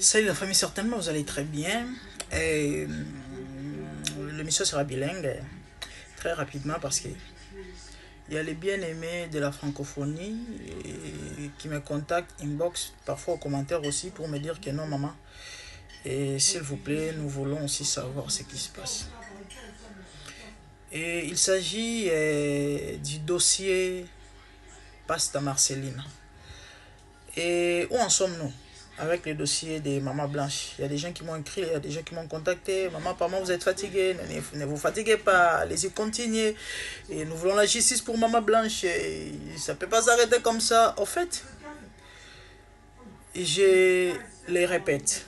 Salut la famille, certainement vous allez très bien. Et l'émission sera bilingue très rapidement parce que il y a les bien-aimés de la francophonie qui me contactent inbox, parfois aux commentaires aussi, pour me dire que non maman. Et s'il vous plaît, nous voulons aussi savoir ce qui se passe. Et il s'agit du dossier Pasta Marceline. Et où en sommes-nous avec le dossier des mamans blanches? Il y a des gens qui m'ont écrit, il y a des gens qui m'ont contacté. Maman, papa, vous êtes fatigué, ne vous fatiguez pas, allez-y, continuez. Et nous voulons la justice pour maman blanche. Et ça ne peut pas s'arrêter comme ça. Au fait, je les répète,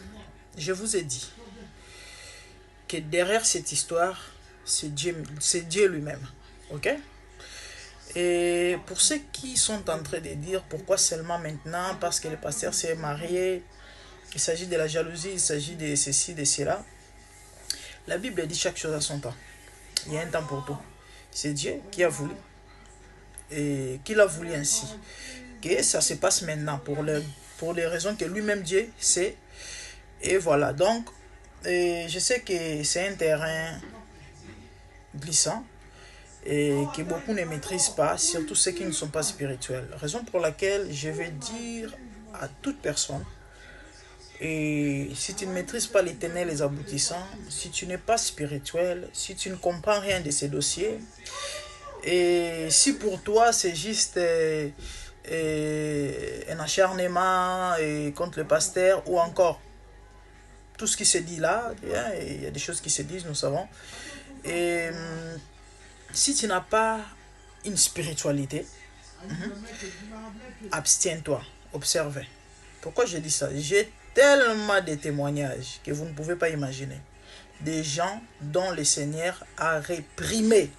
je vous ai dit que derrière cette histoire, c'est Dieu lui-même. Ok? Et pour ceux qui sont en train de dire pourquoi seulement maintenant, parce que le pasteur s'est marié, il s'agit de la jalousie, il s'agit de ceci, de cela. La Bible dit chaque chose à son temps. Il y a un temps pour tout. C'est Dieu qui a voulu et qui l'a voulu ainsi. Que ça se passe maintenant pour les raisons que lui-même Dieu sait. Et voilà. Donc, je sais que c'est un terrain glissant et que beaucoup ne maîtrisent pas, surtout ceux qui ne sont pas spirituels. Raison pour laquelle je vais dire à toute personne, et si tu ne maîtrises pas les tenets, les aboutissants, si tu n'es pas spirituel, si tu ne comprends rien de ces dossiers, et si pour toi c'est juste un acharnement contre le pasteur ou encore tout ce qui se dit là, il y a des choses qui se disent, nous savons, et si tu n'as pas une spiritualité, abstiens-toi, observe. Pourquoi je dis ça? J'ai tellement de témoignages que vous ne pouvez pas imaginer. Des gens dont le Seigneur a réprimé.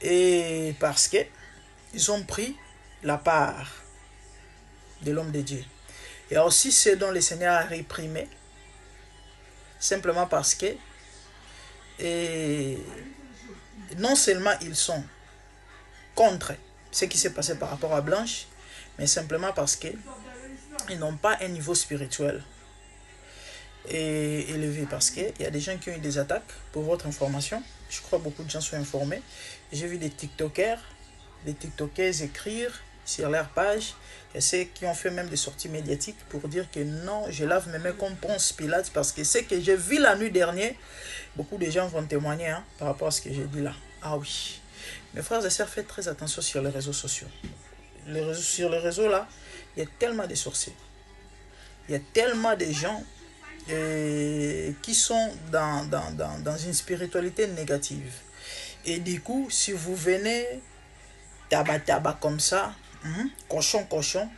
Et parce que ils ont pris la part de l'homme de Dieu. Il y a aussi ceux dont le Seigneur a réprimé, simplement parce que non seulement ils sont contre ce qui s'est passé par rapport à Blanche, mais simplement parce qu'ils n'ont pas un niveau spirituel élevé. Parce qu'il y a des gens qui ont eu des attaques, pour votre information. Je crois que beaucoup de gens sont informés. J'ai vu des TikTokers écrire sur leur page. Il y a ceux qui ont fait même des sorties médiatiques pour dire que non, je lave mes mains comme Ponce Pilate, parce que ce que j'ai vu la nuit dernière, beaucoup de gens vont témoigner par rapport à ce que j'ai dit là. Ah oui. Mes frères et sœurs, faites très attention sur les réseaux sociaux. Sur les réseaux là, il y a tellement de sorciers. Il y a tellement de gens qui sont dans une spiritualité négative. Et du coup, si vous venez tabac comme ça, cochon,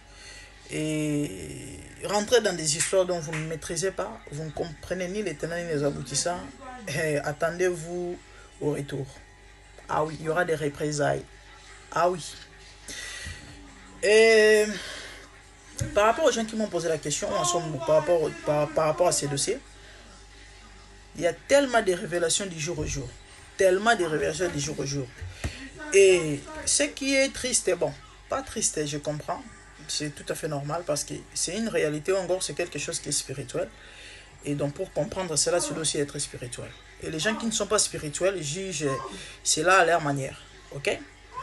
et rentrer dans des histoires dont vous ne maîtrisez pas, vous ne comprenez ni les tenants ni les aboutissants, attendez-vous au retour. Ah oui, il y aura des représailles. Ah oui. Et par rapport aux gens qui m'ont posé la question, par rapport à ces dossiers, il y a tellement de révélations du jour au jour. Tellement de révélations du jour au jour. Et ce qui est triste, bon, pas triste, je comprends. C'est tout à fait normal parce que c'est une réalité, encore c'est quelque chose qui est spirituel. Et donc pour comprendre cela, tu dois aussi être spirituel. Et les gens qui ne sont pas spirituels jugent cela à leur manière. Ok?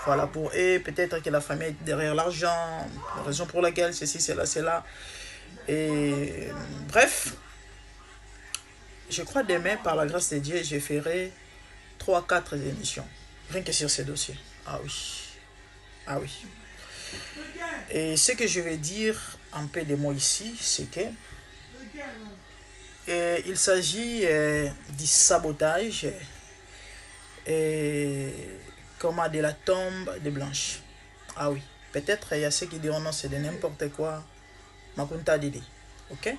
Voilà, pour eux, peut-être que la famille est derrière l'argent, la raison pour laquelle ceci, cela. Et bref, je crois demain, par la grâce de Dieu, je ferai 3-4 émissions. Rien que sur ces dossiers. Ah oui. Ah oui. Et ce que je vais dire en peu de mots ici, c'est que il s'agit du sabotage comment de la tombe de Blanche. Ah oui. Peut-être il y a ceux qui diront non, c'est de n'importe quoi. Makunta Didi. Ok?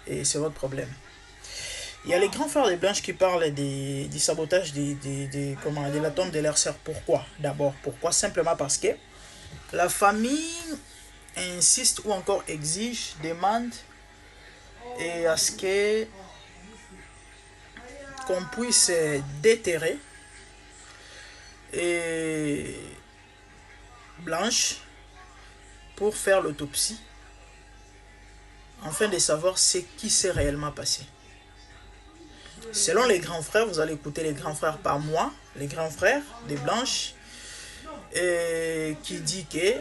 Et c'est votre problème. Il y a les grands frères de Blanche qui parlent du sabotage de la tombe de leur sœur. Pourquoi? D'abord, pourquoi? Simplement parce que la famille insiste ou encore exige, demande à ce que qu'on puisse déterrer et Blanche pour faire l'autopsie, afin de savoir ce qui s'est réellement passé. Selon les grands frères, vous allez écouter les grands frères par moi, les grands frères des Blanches, qui dit que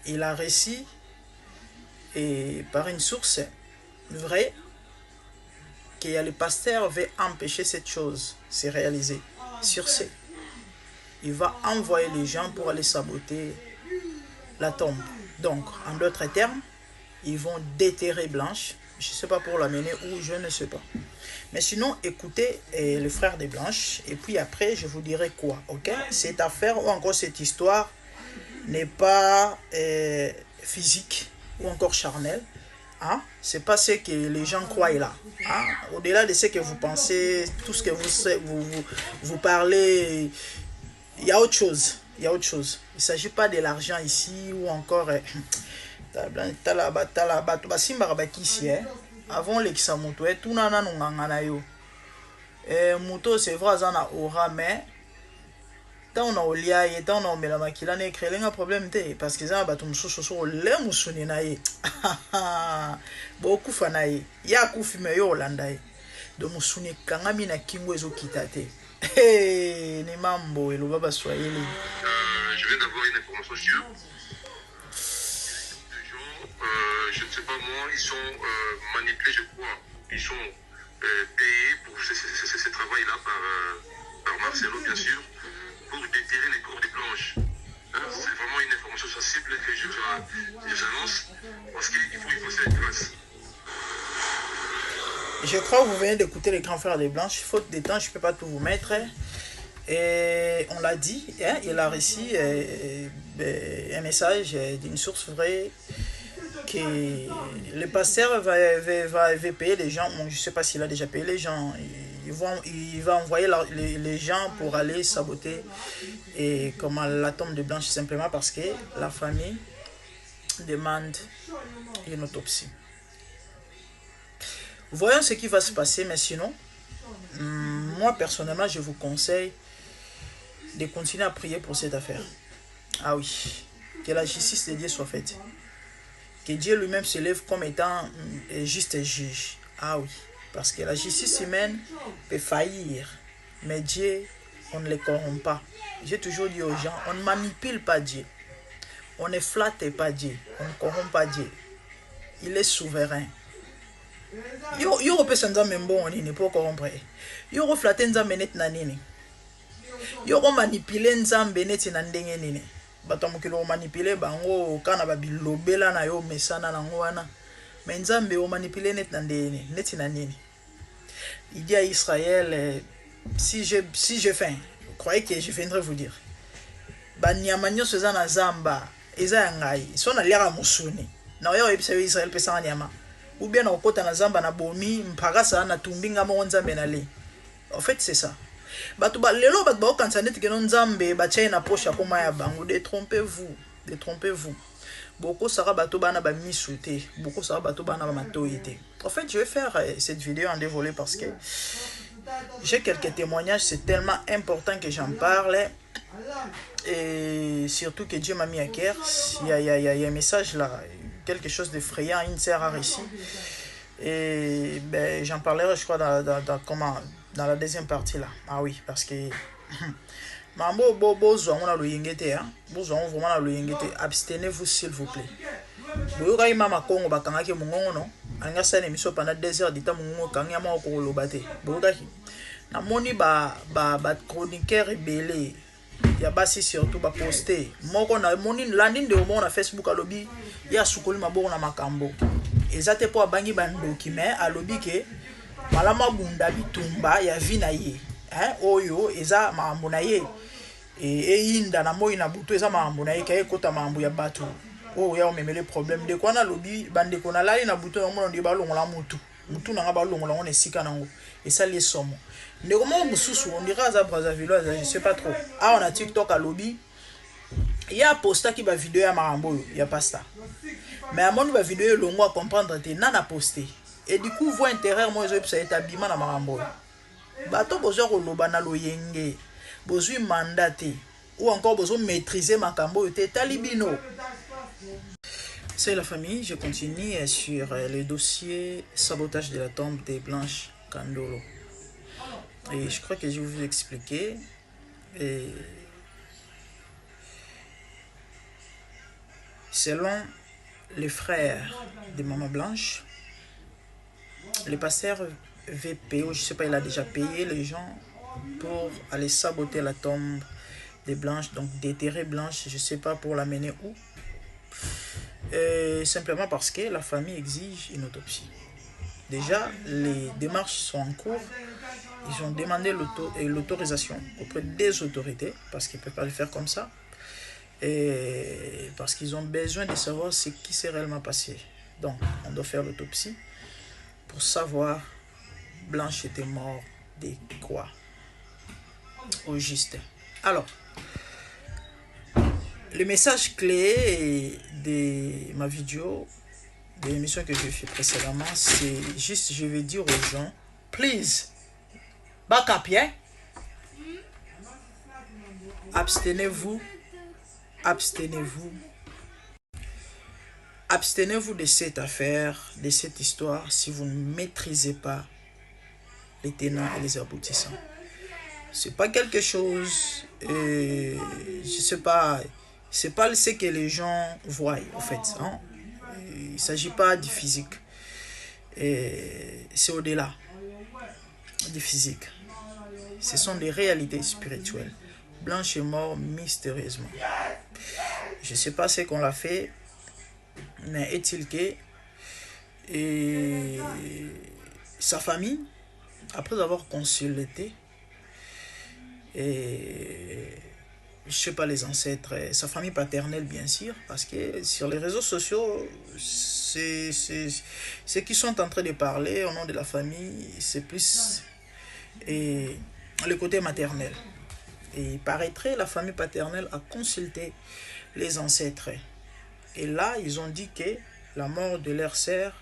il a réussi et par une source vraie que le pasteur veut empêcher cette chose de se réaliser. Sur ce, il va envoyer les gens pour aller saboter la tombe. Donc, en d'autres termes, ils vont déterrer Blanche. Je ne sais pas pour l'amener où, je ne sais pas. Mais sinon, écoutez le frère des Blanches. Et puis après, je vous dirai quoi. Ok? Cette affaire ou encore cette histoire n'est pas physique ou encore charnelle. Hein? Ce n'est pas ce que les gens croient là. Hein? Au-delà de ce que vous pensez, tout ce que vous parlez, il y a autre chose. Il y a autre chose. Il ne s'agit pas de l'argent ici ou encore... avant l'examen moto tout nana ngangana yo moto c'est vrai azana aura mais tant on a olia et tant on a mela makila ne créer un problème te parce que ça bato mususu so le musuni na ye beaucoup fanaye ya kufime yo landai do musuni kangami na kingo ezo kitate ni mambo elo baba swahili. Je viens d'avoir une information sûre. Je ne sais pas moi, ils sont manipulés, je crois. Ils sont payés pour ce travail-là par Marcelo, bien sûr, pour déterrer les corps des Blanches. C'est vraiment une information sensible que je annonce, parce qu'il faut faire une trace. Je crois que vous venez d'écouter les grands frères des Blanches. Faute de temps, je ne peux pas tout vous mettre. Et on l'a dit, hein, il a reçu un message d'une source vraie que le pasteur va payer les gens. Bon, je ne sais pas s'il a déjà payé les gens. Il va envoyer les gens pour aller saboter la tombe de Blanche, simplement parce que la famille demande une autopsie. Voyons ce qui va se passer, mais sinon, moi personnellement, je vous conseille de continuer à prier pour cette affaire. Ah oui, que la justice de Dieu soit faite. Que Dieu lui-même se lève comme étant juste juge. Ah oui, parce que la justice humaine peut faillir, mais Dieu, on ne le corrompt pas. J'ai toujours dit aux gens, on ne manipule pas Dieu. On ne flatte pas Dieu. On ne corrompt pas Dieu. Il est souverain. Yo pesa nzambe mbongo nini po corrompre. Yo flatte nzambe net na nini. Yo manipule nzambe net na ndenge nini. Bato mokilo manipule bango kana babilobela na yo mesana nango wana. Mais nzambe o manipule net na ndenge net na nini. Il dit à Israël, si je faim, croyez que je viendrai vous dire. Banyama nyonso eza na zamba, eza ya ngai. So na liaka musuni. Na yo ebisa yo Israël pesa nyama. Ou bien on kota na zamba na bomi mpakasa na tumbinga mo nzambe na le. En fait c'est ça. Bato ba lelo bato ba okanisa neti ke nzambe ba tshai na poche akoma ya bango. Détrompez-vous. Beaucoup sera bato bana ba misute, beaucoup sera bato bana ba matoyete. En fait, je vais faire cette vidéo en dévolé parce que j'ai quelques témoignages, c'est tellement important que j'en parle. Et surtout que Dieu m'a mis à cœur. Il y a un message là, quelque chose d'effrayant, une sœur a réussi. Et ben, j'en parlerai, je crois, dans la deuxième partie là. Ah oui, parce que abstenez-vous s'il vous plaît. Pendant 2 heures d'État, namoni ba chroniqueur rebelle ya basi surtout ba poster moko na moni landing de mo na Facebook alobi ya sukoli maboko na makambo ezate po abangi ba document alobi ke malama bunda bitumba ya vina ye oyo eza maambo na ye inda na moyi na butu eza maambo na ye ka ekota maambo ya batu oyo ya omemele problème de kwa na lobi bande ko na lali na butu na mono ndi ba longola mutu na nga ba longola ngone sika nango esali somo ndeko mo mususu on dira za Brazzaville je sais pas trop on a TikTok à lobby il y a posta qui ba vidéo ya marambo ya pasta mais à mon ba vidéo longo à comprendre te nana poster et du coup voit intérêt moi je ça établement na marambo bato bozo ko loba na loyenge bozo mandaté ou encore bozo maîtriser makambo te talibino C'est la famille, je continue sur le dossier sabotage de la tombe des Blanche Kandolo. Et je crois que je vais vous expliquer. Et selon les frères de Maman Blanche, le pasteur VPO, je ne sais pas, il a déjà payé les gens pour aller saboter la tombe des Blanches, donc déterrer Blanche, je ne sais pas pour l'amener où. Simplement parce que la famille exige une autopsie. Déjà, les démarches sont en cours. Ils ont demandé l'autorisation auprès des autorités, parce qu'ils ne peuvent pas le faire comme ça. Et parce qu'ils ont besoin de savoir ce qui s'est réellement passé. Donc, on doit faire l'autopsie pour savoir Blanche était morte de quoi au juste. Alors, le message clé de ma vidéo, de l'émission que j'ai fait précédemment, c'est juste, je vais dire aux gens, please, back up, yeah? Abstenez-vous, abstenez-vous, abstenez-vous de cette affaire, de cette histoire, si vous ne maîtrisez pas les tenants et les aboutissants. C'est pas quelque chose, je sais pas, c'est pas ce que les gens voient en fait. Hein? Il ne s'agit pas du physique, c'est au-delà du physique. Ce sont des réalités spirituelles. Blanche est morte mystérieusement. Je ne sais pas ce qu'on l'a fait, mais est-il que sa famille, après avoir consulté, et je sais pas les ancêtres, sa famille paternelle bien sûr, parce que sur les réseaux sociaux, c'est ceux qui sont en train de parler au nom de la famille, c'est plus le côté maternel. Et il paraîtrait la famille paternelle a consulté les ancêtres. Et là, ils ont dit que la mort de leur sœur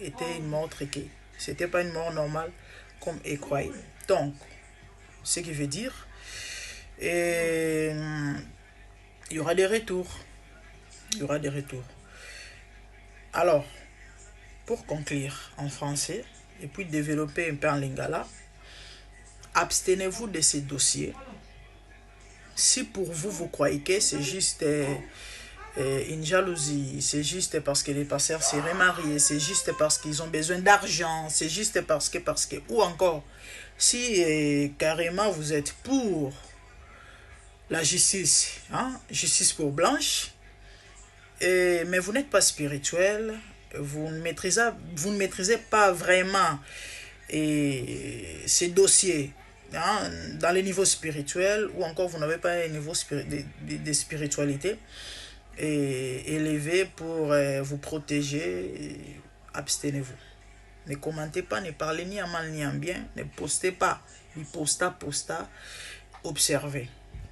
était une mort tréquée. C'était pas une mort normale comme ils croyaient. Donc, ce qui veut dire, il y aura des retours. Il y aura des retours. Alors, pour conclure en français, et puis développer un peu en lingala, abstenez-vous de ces dossiers. Si pour vous, vous croyez que c'est juste une jalousie, c'est juste parce que les pasteurs s'est remariés, c'est juste parce qu'ils ont besoin d'argent, c'est juste parce que, ou encore, si carrément vous êtes pour la justice, hein, justice pour Blanche, mais vous n'êtes pas spirituel, vous ne maîtrisez pas vraiment ces dossiers, hein, dans les niveaux spirituels, ou encore vous n'avez pas un niveau de spiritualité élevé pour vous protéger, abstenez-vous. Ne commentez pas, ne parlez ni en mal ni en bien, ne postez pas, ni posta, observez.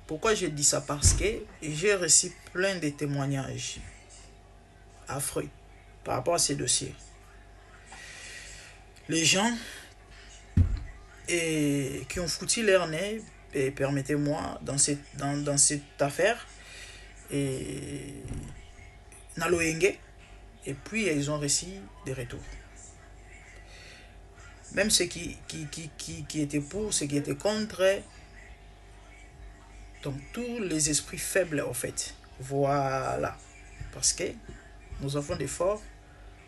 Pourquoi je dis ça? Parce que j'ai reçu plein de témoignages affreux par rapport à ces dossiers. Les gens qui ont foutu leur nez, et permettez-moi, dans cette affaire, Naloenge, et puis ils ont reçu des retours. Même ceux qui étaient pour, ceux qui étaient contre, donc tous les esprits faibles en fait. Voilà. Parce que nous avons des forts,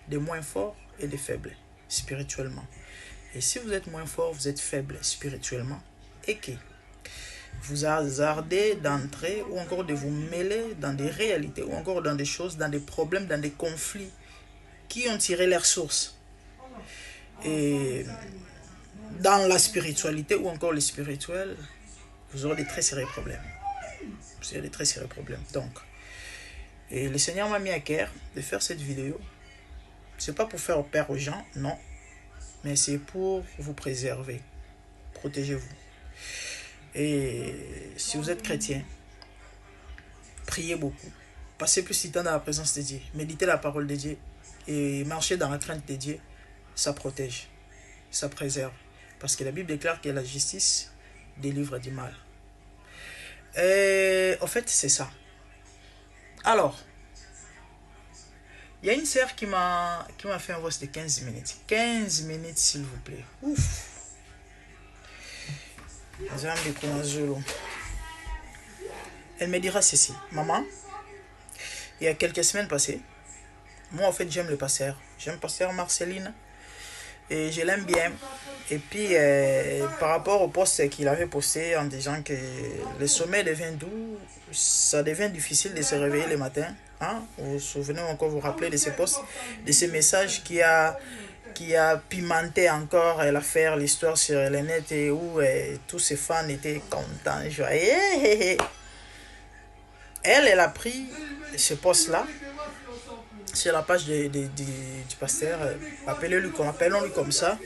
des moins forts et des faibles spirituellement. Et si vous êtes moins fort, vous êtes faible spirituellement, et que vous hasardez d'entrer ou encore de vous mêler dans des réalités ou encore dans des choses, dans des problèmes, dans des conflits qui ont tiré leur source et dans la spiritualité ou encore les spirituels, vous aurez des très sérieux problèmes. Vous aurez des très sérieux problèmes. Donc, et le Seigneur m'a mis à cœur de faire cette vidéo. C'est pas pour faire peur aux gens, non, mais c'est pour vous préserver. Protégez-vous. Et si vous êtes chrétien, priez beaucoup. Passez plus de temps dans la présence de Dieu. Méditez la parole de Dieu. Et marchez dans la crainte de Dieu. Ça protège. Ça préserve. Parce que la Bible déclare que la justice délivre du mal. Et en fait, c'est ça. Alors, Il y a une sœur qui m'a fait un voice de 15 minutes. 15 minutes, s'il vous plaît. Ouf. Elle me dira ceci. Maman, il y a quelques semaines passées, moi en fait j'aime le pasteur. J'aime pasteur Marceline. Et je l'aime bien. Et puis, par rapport au post qu'il avait posté en disant que le sommeil devient doux, ça devient difficile de se réveiller le matin. Hein? Vous vous souvenez encore, vous rappelez de ces posts, de ces messages qui a pimenté encore l'affaire, l'histoire sur le net et où tous ses fans étaient contents, joyeux. Elle a pris ce post-là sur la page du pasteur, appelons-lui comme ça.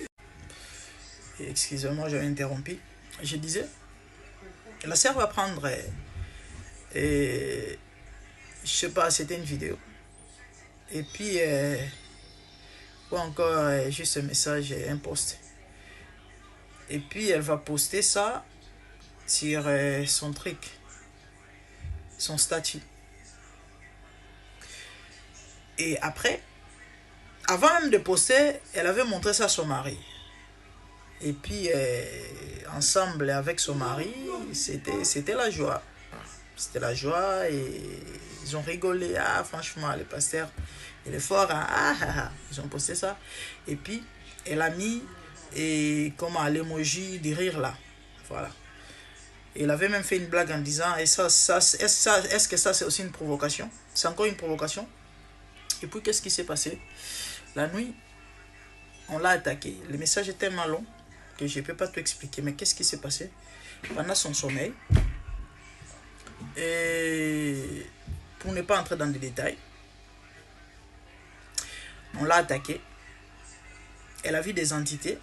Excusez-moi, j'avais interrompu. Je disais, la sœur va prendre, je sais pas, c'était une vidéo. Et puis, ou encore juste un message, un post. Et puis, elle va poster ça sur son truc, son statut. Et après, avant même de poster, elle avait montré ça à son mari. Et puis, ensemble avec son mari, c'était la joie. C'était la joie et ils ont rigolé. Ah, franchement, le pasteur, il est fort. Ils ont posté ça. Et puis, elle a mis l'emoji de rire là. Voilà. Et elle avait même fait une blague en disant, est-ce que ça c'est aussi une provocation? C'est encore une provocation? Et puis, qu'est-ce qui s'est passé? La nuit, on l'a attaqué. Le message est tellement long que je ne peux pas tout expliquer. Mais qu'est-ce qui s'est passé? Pendant son sommeil, et pour ne pas entrer dans des détails, on l'a attaqué. Elle a vu des entités.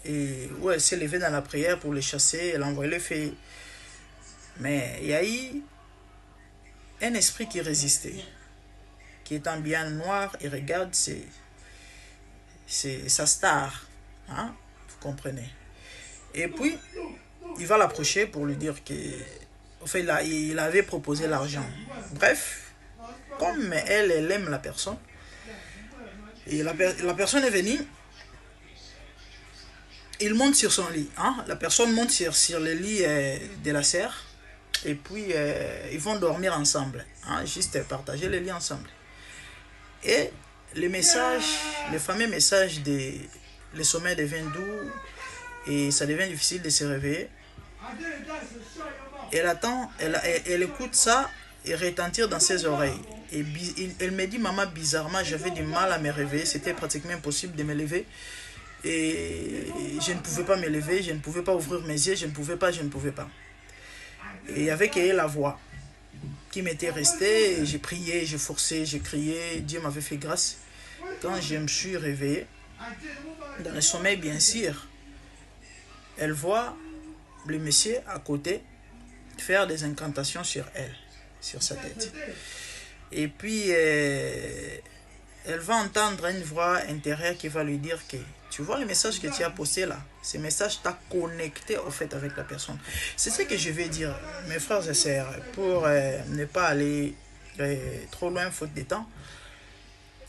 Et où elle s'est levée dans la prière pour les chasser. Elle a envoyé le feu. Mais il y a eu un esprit qui résistait, qui est en bien noir et regarde c'est sa star, hein? Vous comprenez. Et puis il va l'approcher pour lui dire que en fait il avait proposé l'argent. Bref, comme elle aime la personne, et la personne est venue, il monte sur son lit, hein? La personne monte sur le lit de la sœur. Et puis ils vont dormir ensemble, hein? Juste partager le lit ensemble. Et le message, le fameux message de le sommeil devient doux et ça devient difficile de se réveiller. Elle attend, elle écoute ça et retentir dans ses oreilles. Et elle me dit, maman, bizarrement, j'avais du mal à me réveiller. C'était pratiquement impossible de me lever. Et je ne pouvais pas me lever, je ne pouvais pas ouvrir mes yeux, je ne pouvais pas. Et avec elle, la voix qui m'était restée, j'ai prié, j'ai forcé, j'ai crié, Dieu m'avait fait grâce. Quand je me suis réveillé, dans le sommeil bien sûr, elle voit le monsieur à côté faire des incantations sur elle, sur sa tête. Et puis, elle va entendre une voix intérieure qui va lui dire que tu vois le message que tu as posté là, ce message t'a connecté au fait avec la personne. C'est ce que je vais dire, mes frères et sœurs, pour ne pas aller trop loin faute de temps.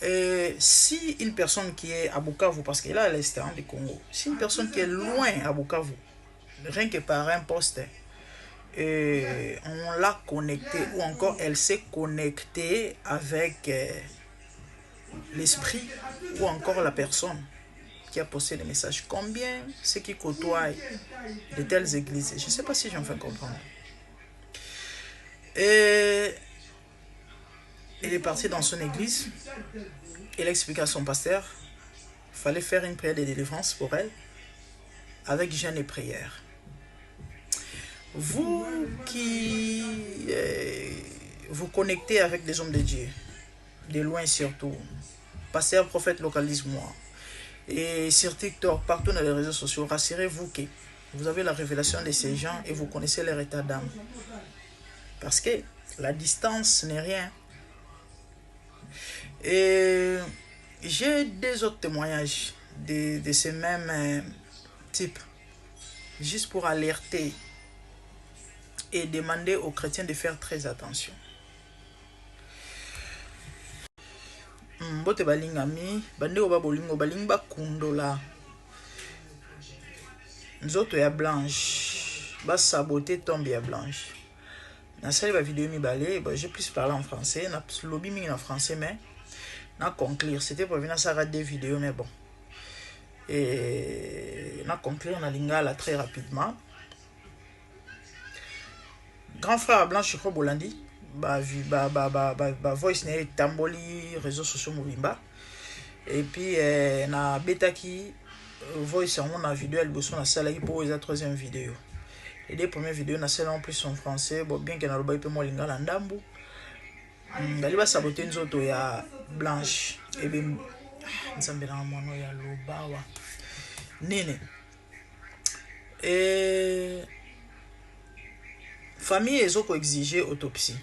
Et si une personne qui est à Bukavu, parce qu'elle est à l'extérieur du Congo, si une personne qui est loin à Bukavu, rien que par un poste, et on l'a connecté, ou encore elle s'est connectée avec l'esprit, ou encore la personne qui a posté le message. Combien ceux qui côtoient de telles églises? Je ne sais pas si j'en fais comprendre. Et elle est partie dans son église. Elle explique à son pasteur qu'il fallait faire une prière de délivrance pour elle, avec jeûne et prière. Vous qui vous connectez avec des hommes de Dieu, de loin surtout, pasteur, prophète, localise-moi. Et sur TikTok, partout dans les réseaux sociaux, rassurez-vous que vous avez la révélation de ces gens et vous connaissez leur état d'âme. Parce que la distance n'est rien. Et j'ai des autres témoignages de ce même type, juste pour alerter et demander aux chrétiens de faire très attention. bote balingami bandeko ba bolingo balingi bakundola nzoto ya Blanche basabote tombe ya Blanche. Nasali ba vidéo mibale, j'ai plus parlé en français, na lobby mingi en français mais na conclure, c'était pour venir ça des vidéos mais bon. Et na conclure na lingala très rapidement. Grand frère Blanche Chikro Bolandi ba voice na tamboli réseaux sociaux mobimba. Et puis na betaki voice en na vidéo elle bosso na sala pour la troisième vidéo. Les deux premières vidéos na sala en plus en français, bon bien que na loba ipe mo lingala ndambu. Bali ba saboter nzoto ya Blanche et ben nzambe na mono ya lobawa. Nene. Et famille ezoko exiger autopsie.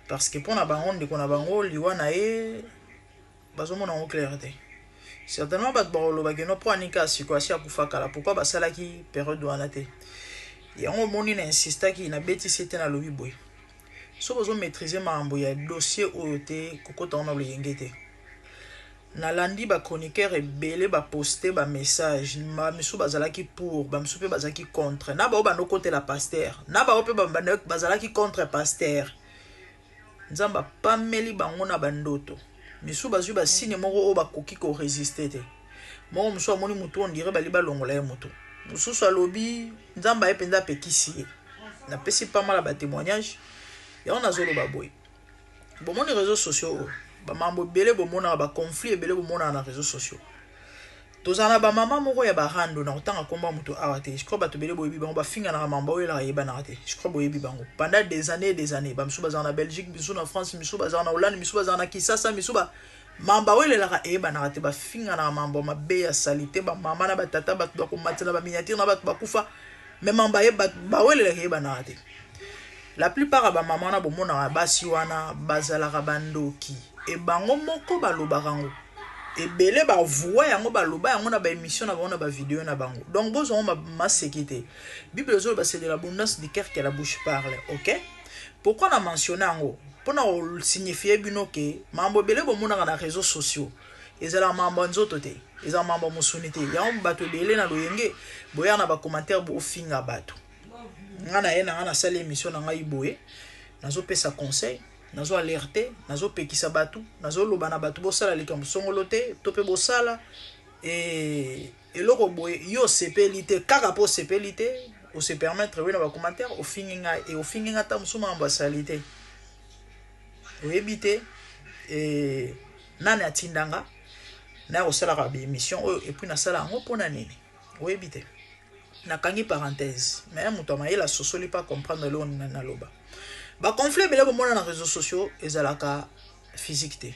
Parce que pour na bango ndeko na bango liwa na e bazomona en clarté. Certainement bat bolo bageno pour anika situation akufa kala pourquoi basalaki période wana te. Et on moni na insista ki na beti c'était na lobi boy. So besoin maîtriser mambo ya dossier oyote kokota on a le yengete. Na landi ba chroniqueur ebele ba poster ba message ma misu bazalaki pour ba misu pe bazalaki contre na ba obano côté la pasteur na ba ope ba bazalaki contre pasteur nzamba pameli bango na bandoto misu bazu ba signe moko o ba koki ko résister te mo misu amoni mutu on dirait ba liba longola ya mutu musu so lobi nzamba ependa pekisi na pesi pas mal ba témoignage ya on azolo ba boy bon mon réseaux sociaux ba mambo belé bo mona ba conflit belé bo mona na réseaux sociaux tozana ba mama moko ya ba rando na otanga komba mutu awate je crois ba to belé bo yebi bango ba finga na mambo oyo la yeba na ate je crois bo yebi bango pendant des années ba misuba za na Belgique biso na France misuba za na Hollande misuba za na Kinshasa misuba mamba oyo la yeba na ate ba finga na mambo mabe ya salité ba mama na ba tata ba ko matela ba miniature na ba kufa même mamba yeba ba oyo la yeba na ate la plupart ba mama na bo mona basi wana bazala bandoki et bango moko baloba rango et belé ba voix yango baloba yango na ba émission na ba vidéo na bango donc bozo ma sécurité bible zo ba c'est de l'abondance du cœur que la bouche parle. OK, pourquoi on a mentionné yango pour na signifier bino ke mambo belé bo mona na réseaux sociaux ezala mambo nzoto te ezala mambo musunité yango bato belé na loyenge boya na ba commentaire bo finga bato ngana yena ngana sala émission na ngai boye nazo pesa conseil nazo alerter nazo pekisa batu nazo loba na batu bosala likambo songolo te tope bosala et loko boye yo sepelité kaka po sepelité o se permettre oui na ba commentaire au finginga et au finginga ta musuma ambasalité o ebité et nani atindanga na osala ka émission et puis na sala ngo pona nini o ebité na kangi parenthèse mais muto mayela sosoli pas comprendre le na loba. Ba conflit belé bon na réseaux sociaux ezalaka physique te.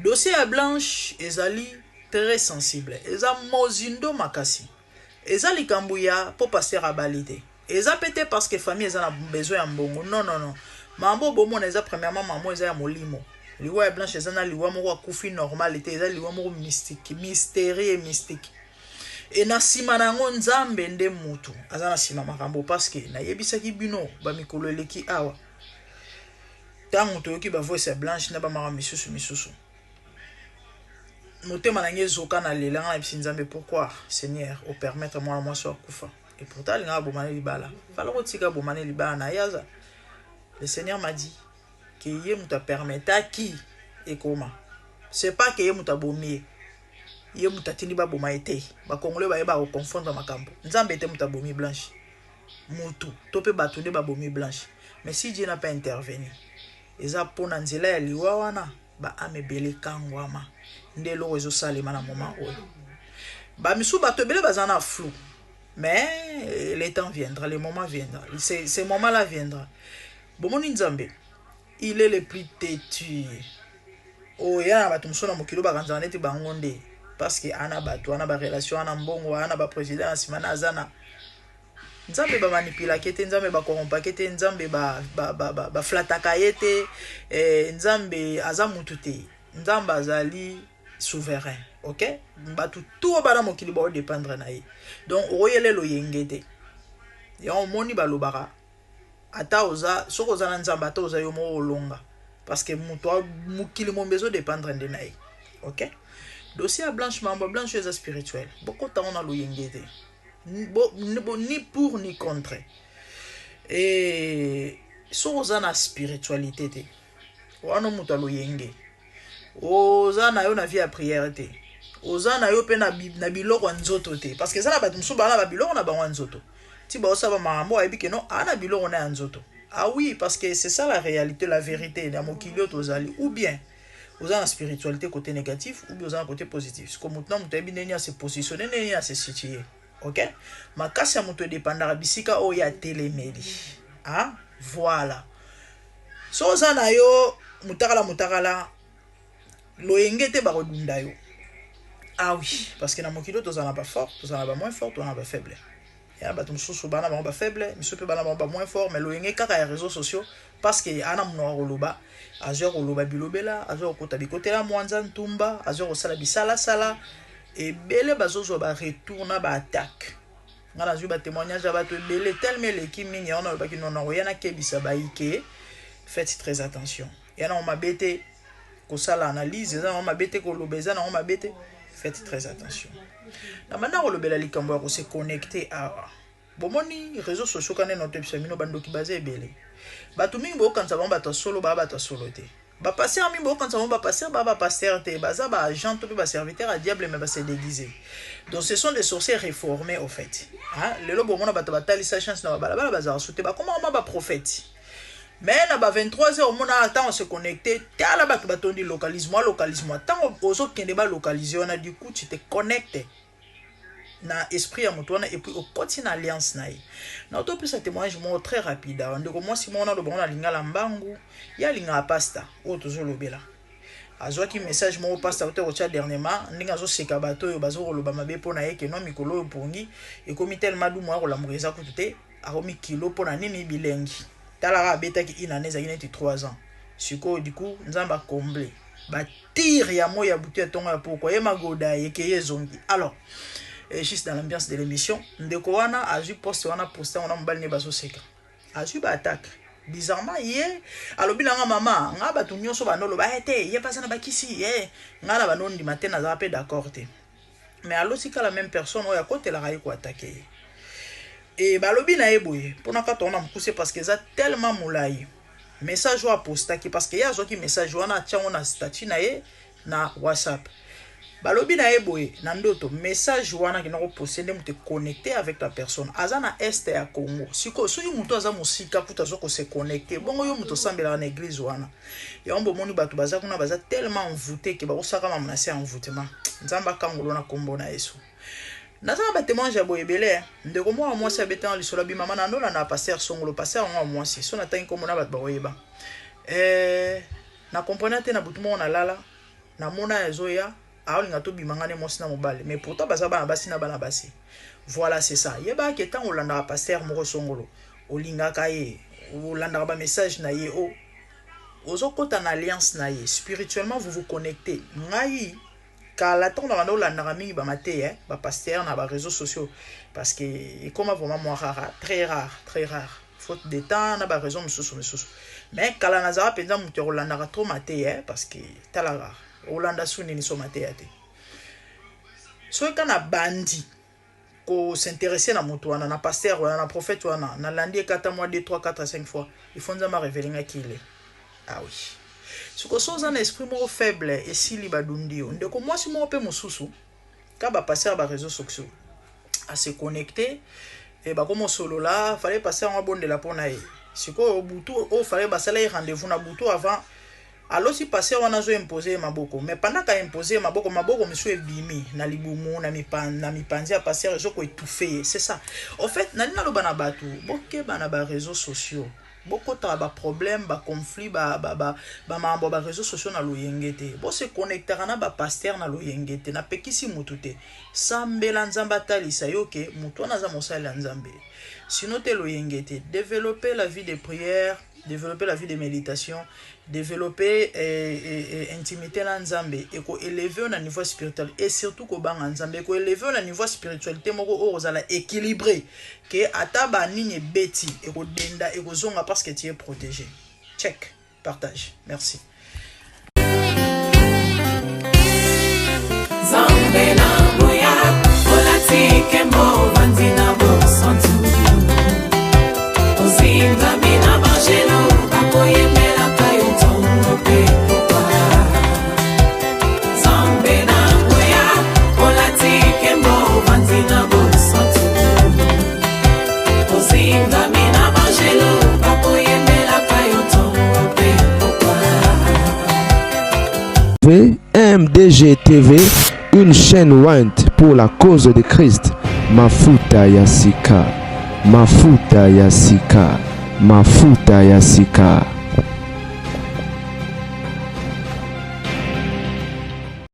Dossier à Blanche ezali très sensible. Eza mozindo makasi. Ezali kambuya pour passer à balité. Eza pété parce que famille eza na besoin ya mbongo. Non. Mambo bomo na eza premièrement maman eza ya molimo. Liwa ya Blanche eza na liwa moko akufi normalité, eza liwa moko mystique, mystérieux et mystique. Et na sima nango nzambe nde mutu azana sima makambo parce que na yebisaki bino ba mikolo eleki awa tango toyoki ba voice Blanche na ba mara misusu motema na ngezoka na lelanga na bisi nzambe pourquoi Seigneur au permettre moi so kufa et pourtant linga bomane libala fala kotika bomane libala na yaza. Le Seigneur m'a dit que ye muta permettre qui et comment c'est pas que ye muta bomie ye mutatini ba boma ete ba congolais ba yeba ko confondre makambo nzambe ete mutabomi Blanche mutu tope batunde ba bomi Blanche mais si Dieu n'a pas intervenu eza pona nzela ya liwa wana ba amebele kangwama ndelo ezo salema na moment oyo ba misu bato bele bazana flou mais le temps viendra, le moment viendra, ce moment là viendra. Bomoni nzambe il est le plus têtu. Oh ya ba tumsona mokilo ba kanzana neti bangonde parce que ana bato ana ba relation ana mbongo ana ba président simana azana nzambe ba manipula kete nzambe ba corrompa kete nzambe ba flataka yete nzambe azamutu te nzambe azali souverain. OK, batu tout bana mokili ba dépendre na ye donc oyele lo yengete ya omoni balobaka ata oza soko za nzambe ata oza yo mo olonga parce que mukili mon besoin dépendre de naï. OK? Dossier à blanchiment, blanche spirituel. Beaucoup de temps on a l'oyengete. Ni pour ni contre. Et so na spiritualité te. Wana mutu aloyenge. Oza na yo na vie à prière te. Oza na yo pe na biloko nzoto te. Parce que ça na batu musu ba na ba biloko na bango nzoto. Ti ba osaba makambo ayebi ke non ana biloko na nzoto. Ah oui, parce que c'est ça la réalité, la vérité na mokili tozali ou bien oza na spiritualité côté négatif ou bien oza na côté positif. Comme maintenant mutu ayebi neni a se positionner, neni a se situer. OK? Makasi ya mutu dépendra bisika o ya telemeli. Ah, voilà. So oza na yo mutakala loyenge te barodunda yo. Ah oui, parce que na mokili tozala pas fort, tozala pas moins fort, tozala pas faible. Ya bato mususu bana ba faible, miso pe bana ba moins fort, mais loyenge kaka ya réseaux sociaux parce que ana muno koloba, azwa koloba bilobela, azwa kota bikotela mwanza ntumba, azwa kosala bisala sala et bele bazozo ba retourna ba attaque. Ngana zwi ba témoignage ba to bele tellement l'équipe mingi on a ba ki non yana kebisa ba ike. Faites très attention. Yana on m'a bêté ko sala analyse, yana on m'a bêté ko lobeza na on m'a bêté. Faites très attention. Na maintenant on lobela likambo ko se connecter à bomoni réseaux sociaux quand notre episode bando ki basé ebele. Bato mingi bo kanza ba solo ba solo te. Ba passer mingi bo kanza ba passer ba passer te baza ba agent to ba serviteur à diable mais ba se déguiser. Donc ce sont des sorciers réformés au fait. Hein, le lobo mona bato batali sa chance na ba baza souté ba comment ba prophète. Mais na ba 23h on a temps on se connecter tala bato batondi localisme tant ozo kende ba localiser on a du coup tu te connectes na esprit ya mutu wana et puis au continue alliance na ye. Na to plus témoignage mo très rapide on de comment si mona lo bona lingala mbangu ya linga pasta o tozo lobela azwa ki message mo pasta o te o cha dernièrement ndinga zo seka bato yo bazo koloba mabe pona ye ke no mikolo yo pongi e komi tellement du mo ko la mureza ko tute a komi kilo pona nini bilengi tala beta ki inaneza ina 3 ans siko du coup nzamba comblé ba tire ya mo ya butu ya tonga pourquoi ye magoda ye ke yezongi. Alors et juste dans l'ambiance de l'émission ndeko wana azu poste wana poste wana mbali ne bazo seka azu ba attaque bizarrement ye alobi na mama nga batu nyonso banolo ba été ye pasa na bakisi nga na banondi matin na za pe d'accord te mais alosi ka la même personne oya kote la rayi ko attaquer et balobi na eboye pona ka tona mukuse parce que ça tellement moulai message wa posta ki parce que ya zo ki message wana tchango na statut na ye na WhatsApp. Balobi na eboye na ndoto message wana ki na ko posende mu te connecter avec la personne azana est ya Congo siko so yu muto aza musika kuta zo ko se connecter bongo yo muto sambela na église wana ya ombo moni batu baza kuna baza tellement envoûté que ba osaka ma menacer envoûtement nzamba kangolo na kombo na Yesu. Nazana ba témoignage ya boyebele ndeko mo moi sa betan lisolo bi mama na ndola na pasteur songolo pasteur ngo moi si so na tangi kombo na bat ba oyeba na comprendre te na butu mo na lala na mona ezoya aolinga to bimangane mosi na mobale mais pourtant baza bana basi na bana basi. Voilà c'est ça yeba ke tant olanda pasteur mo songolo olinga kaye olanda ba message na ye o ozo kota na alliance na ye spirituellement vous vous connectez ngai kala ton na olanda mingi ba maté ba pasteur na ba réseaux sociaux parce que comme vraiment moi rare très rare faute de temps na ba raison mususu mais kala nazara penza mutu olanda trop maté parce que talara olanda suni ni so maté ate so kana bandi ko s'intéresser na mutu wana na pasteur wana na prophète wana na landi 4 mois 2 3 4 5 fois il faut nzama révéler ngakile. Ah oui ce que sont un esprit mo faible et si libadundi ndeko moi si mo pe mususu ka ba passer ba réseaux sociaux à se connecter et ba comme solo là fallait passer en bonne de la pona e siko butu o fallait ba sala rendez-vous na butu avant. Alors si passer on a zo imposer maboko mais pendant qu'a imposer maboko monsieur bimi na libumu na mipanzi a passer zo ko étouffer c'est ça en fait na lo bana batu boke bana ba réseaux sociaux beaucoup ta ba problème ba conflit ba mambo ba réseaux sociaux na loyengete bo se connecter na ba pasteur na loyengete na pekisi mutute sambela nzamba talisa yoke mutu na za mosala nzambe sinon te loyengete développer la vie de prière, développer la vie de méditation, développer intimité dans Nzambe et ko élever au niveau spirituel et surtout ko banga Nzambe ko élever au niveau spiritualité moko ozala équilibré que ataba nini beti et ko denda et ko zonga parce que tu es protégé. Check. partage. Merci. MDG TV, une chaîne Went pour la cause de Christ. Mafuta Yasika, Mafuta Yasika, Mafuta Yasika.